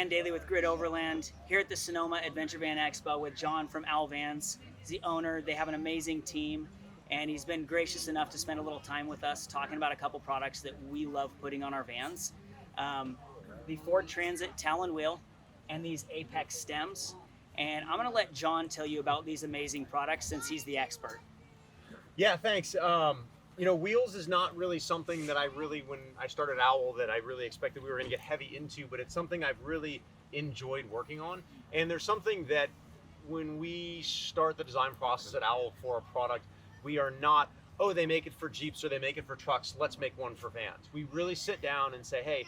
Dan Dayley with Grit Overland here at the Sonoma Adventure Van Expo with John from Al Vans. He's the owner. They have an amazing team, and he's been gracious enough to spend a little time with us talking about a couple products that we love putting on our vans. The Ford Transit Talon wheel and these Apex stems. And I'm going to let John tell you about these amazing products since he's the expert. Yeah, thanks. You know, wheels is not really something that when I started Owl, that I really expected we were going to get heavy into, but it's something I've really enjoyed working on. And there's something that when we start the design process at Owl for a product, we are not, oh, they make it for Jeeps or they make it for trucks, let's make one for vans. We really sit down and say, hey,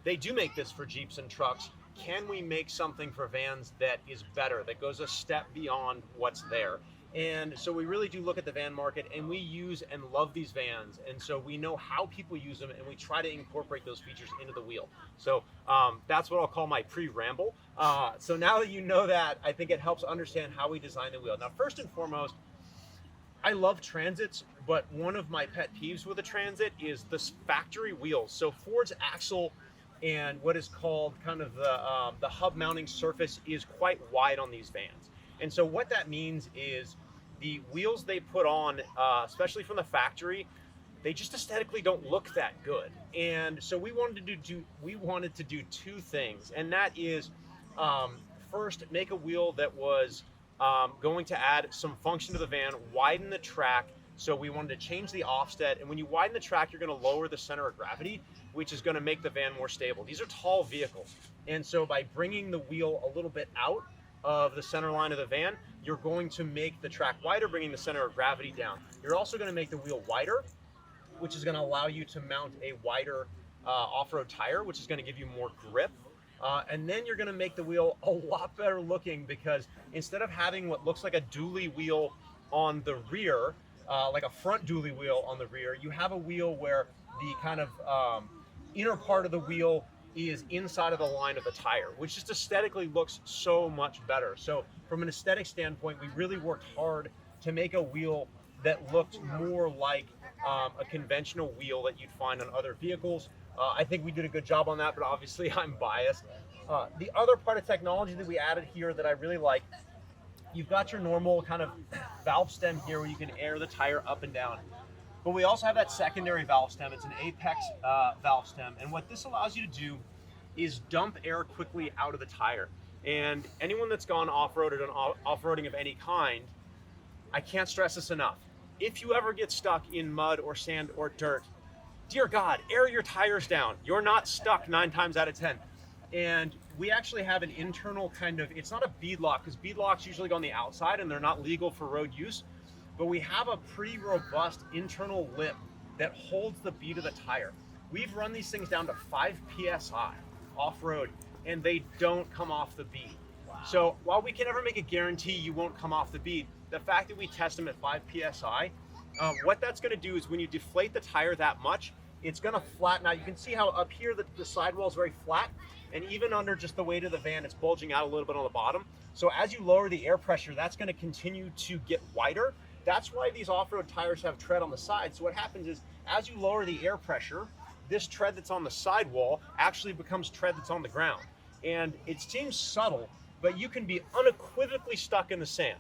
they do make this for Jeeps and trucks. Can we make something for vans that is better, that goes a step beyond what's there? And so we really do look at the van market, and we use and love these vans, and so we know how people use them, and we try to incorporate those features into the wheel. So that's what I'll call my pre-ramble. So now that you know that, I think it helps understand how we design the wheel. Now, first and foremost, I love Transits, but one of my pet peeves with a Transit is the factory wheels. So Ford's axle and what is called kind of the hub mounting surface is quite wide on these vans. And so what that means is the wheels they put on, especially from the factory, they just aesthetically don't look that good. And so we wanted to do two things, and that is first, make a wheel that was going to add some function to the van, widen the track. So we wanted to change the offset, and when you widen the track, you're going to lower the center of gravity, which is going to make the van more stable. These are tall vehicles, and so by bringing the wheel a little bit out of the center line of the van, you're going to make the track wider, bringing the center of gravity down. You're also going to make the wheel wider, which is going to allow you to mount a wider off-road tire, which is going to give you more grip. And then you're going to make the wheel a lot better looking, because instead of having what looks like a dually wheel on the rear, like a front dually wheel on the rear, you have a wheel where the kind of inner part of the wheel is inside of the line of the tire, which just aesthetically looks so much better. So from an aesthetic standpoint, we really worked hard to make a wheel that looked more like a conventional wheel that you'd find on other vehicles. I think we did a good job on that, but obviously I'm biased. The other part of technology that we added here that I really like, you've got your normal kind of valve stem here where you can air the tire up and down. But we also have that secondary valve stem. It's an Apex valve stem. And what this allows you to do is dump air quickly out of the tire. And anyone that's gone off-road or done off-roading of any kind, I can't stress this enough. If you ever get stuck in mud or sand or dirt, dear God, air your tires down. You're not stuck 9 times out of 10. And we actually have an internal kind of, it's not a bead lock, because bead locks usually go on the outside and they're not legal for road use. But we have a pretty robust internal lip that holds the bead of the tire. We've run these things down to 5 PSI off-road, and they don't come off the bead. Wow. So while we can never make a guarantee you won't come off the bead, the fact that we test them at 5 PSI, what that's gonna do is when you deflate the tire that much, it's gonna flatten out. You can see how up here the sidewall is very flat, and even under just the weight of the van, it's bulging out a little bit on the bottom. So as you lower the air pressure, that's gonna continue to get wider. That's why these off-road tires have tread on the side. So what happens is, as you lower the air pressure, this tread that's on the sidewall actually becomes tread that's on the ground. And it seems subtle, but you can be unequivocally stuck in the sand.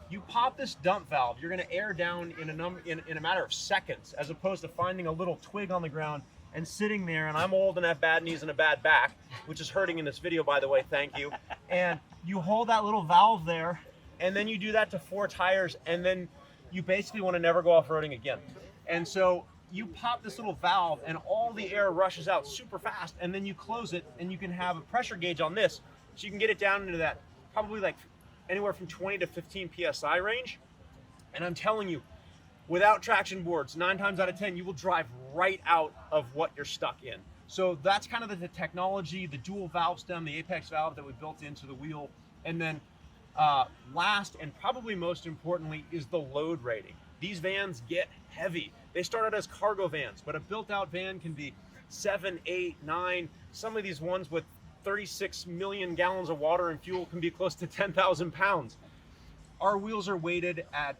You pop this dump valve, you're gonna air down in a matter of seconds, as opposed to finding a little twig on the ground and sitting there, and I'm old and have bad knees and a bad back, which is hurting in this video, by the way, thank you. And you hold that little valve there, and then you do that to 4 tires, and then you basically want to never go off-roading again. And so you pop this little valve and all the air rushes out super fast, and then you close it, and you can have a pressure gauge on this, so you can get it down into that probably like anywhere from 20 to 15 PSI range. And I'm telling you, without traction boards, 9 times out of 10, you will drive right out of what you're stuck in. So that's kind of the technology, the dual valve stem, the Apex valve that we built into the wheel. And then last and probably most importantly is the load rating. These vans get heavy. They start out as cargo vans, but a built-out van can be 7, 8, 9. Some of these ones with 36 million gallons of water and fuel can be close to 10,000 pounds. Our wheels are rated at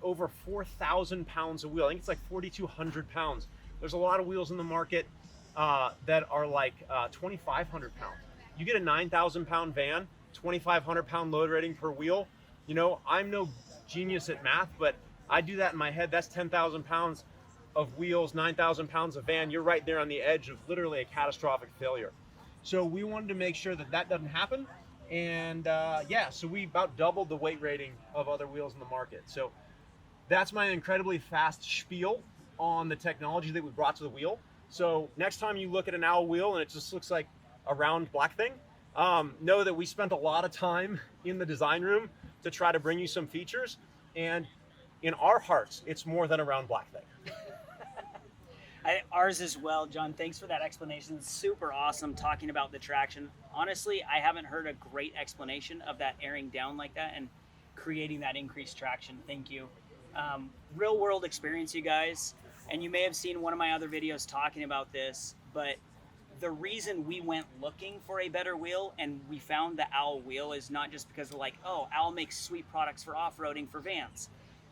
over 4,000 pounds a wheel. I think it's like 4,200 pounds. There's a lot of wheels in the market. that are like 2,500 pounds. You get a 9,000 pound van, 2,500 pound load rating per wheel. You know, I'm no genius at math, but I do that in my head. That's 10,000 pounds of wheels, 9,000 pounds of van. You're right there on the edge of literally a catastrophic failure. So we wanted to make sure that that doesn't happen. And yeah, so we about doubled the weight rating of other wheels in the market. So that's my incredibly fast spiel on the technology that we brought to the wheel. So next time you look at an owl wheel and it just looks like a round black thing, know that we spent a lot of time in the design room to try to bring you some features. And in our hearts, it's more than a round black thing. Ours as well, John. Thanks for that explanation. It's super awesome talking about the traction. Honestly, I haven't heard a great explanation of that airing down like that and creating that increased traction. Thank you. Real world experience, you guys. And you may have seen one of my other videos talking about this, but the reason we went looking for a better wheel and we found the Owl wheel is not just because we're like, oh, Owl makes sweet products for off-roading for vans.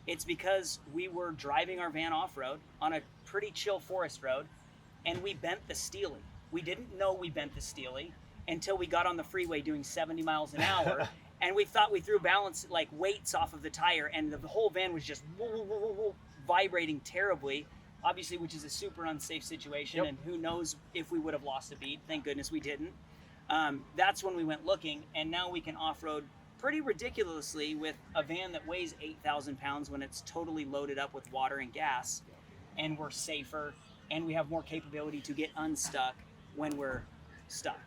It's because we were driving our van off-road on a pretty chill forest road and we bent the steely. We didn't know we bent the steely until we got on the freeway doing 70 miles an hour and we thought we threw balance, like weights off of the tire, and the whole van was just vibrating terribly, obviously, which is a super unsafe situation. Yep. And who knows if we would have lost a beat. Thank goodness we didn't. That's when we went looking, and now we can off-road pretty ridiculously with a van that weighs 8,000 pounds when it's totally loaded up with water and gas, and we're safer, and we have more capability to get unstuck when we're stuck.